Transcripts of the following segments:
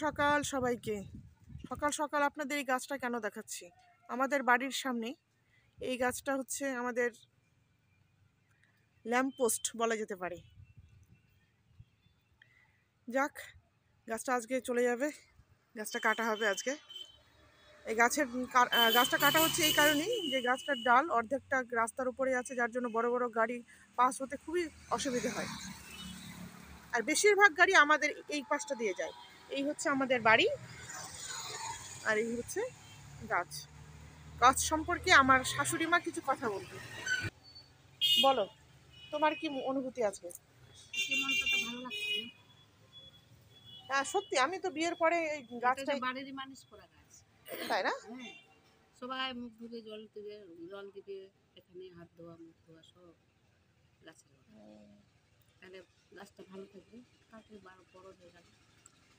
সকাল সবাইকে। সকাল সকাল আপনাদের এই গাছটা কেন দেখাচ্ছি, আমাদের বাড়ির সামনে এই গাছটা হচ্ছে আমাদের ল্যাম্পপোস্ট বলা যেতে পারে। যাক, গাছটা আজকে চলে যাবে, গাছটা কাটা হবে আজকে। এই গাছটা কাটা হচ্ছে এই কারণেই যে গাছটার ডাল অর্ধেকটা রাস্তার উপরে আছে, যার জন্য বড় বড় গাড়ি পাস হতে খুবই অসুবিধা হয়। আর বেশিরভাগ গাড়ি আমাদের এই পাশটা দিয়ে যায়। এই হচ্ছে আমাদের বাড়ি, আর এই হচ্ছে গাছ। গাছ সম্পর্কে আমার শাশুড়ি মা কিছু কথা বলবে। বলো, তোমার কি অনুভূতি আছে? মনটা তো ভালো লাগছে। হ্যাঁ সত্যি, আমি তো বিয়ের পরে এই গাছটা বাড়িরই মানুষ করা গাছ, তাই না? হ্যাঁ, সবাই মুখ ধুয়ে জল দিবে, এখানে হাত ধোয়া মুখ ধোয়া সব গাছের তাহলে গাছটা ভালো থাকবে। কাটলে বড় হয়ে যাবে,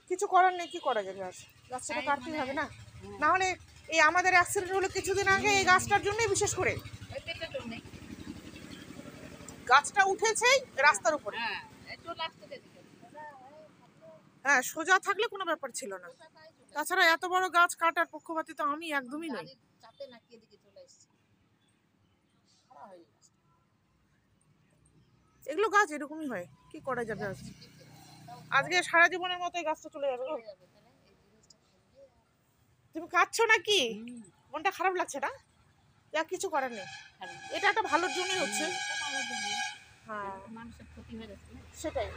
কিছু করার নেই, কি করা যাবে? গাছটা তো কাটতেই হবে না, না হলে এই আমাদের অ্যাক্সিডেন্ট হলো কিছুদিন আগে এই গাছটার জন্যই, বিশেষ করে গাছটা উঠেছেই রাস্তার উপরে। হ্যাঁ, সোজা থাকলে কোনো ব্যাপার ছিল না। তাছাড়া এত বড় গাছ কাটার পক্ষপাতী তো আমি একদমই নই। এগুলো গাছ এরকমই হয়, কি করা যাবে? আজকে সারা জীবনের মতো এই গাছটা চলে যাবে। তুমি কাঁদছো নাকি? মনটা খারাপ লাগছে না? যা, কিছু করার নেই, এটা একটা ভালোর জন্যই হচ্ছে। হ্যাঁ, মানুষের ক্ষতি হয়ে যাচ্ছে, সেটাই।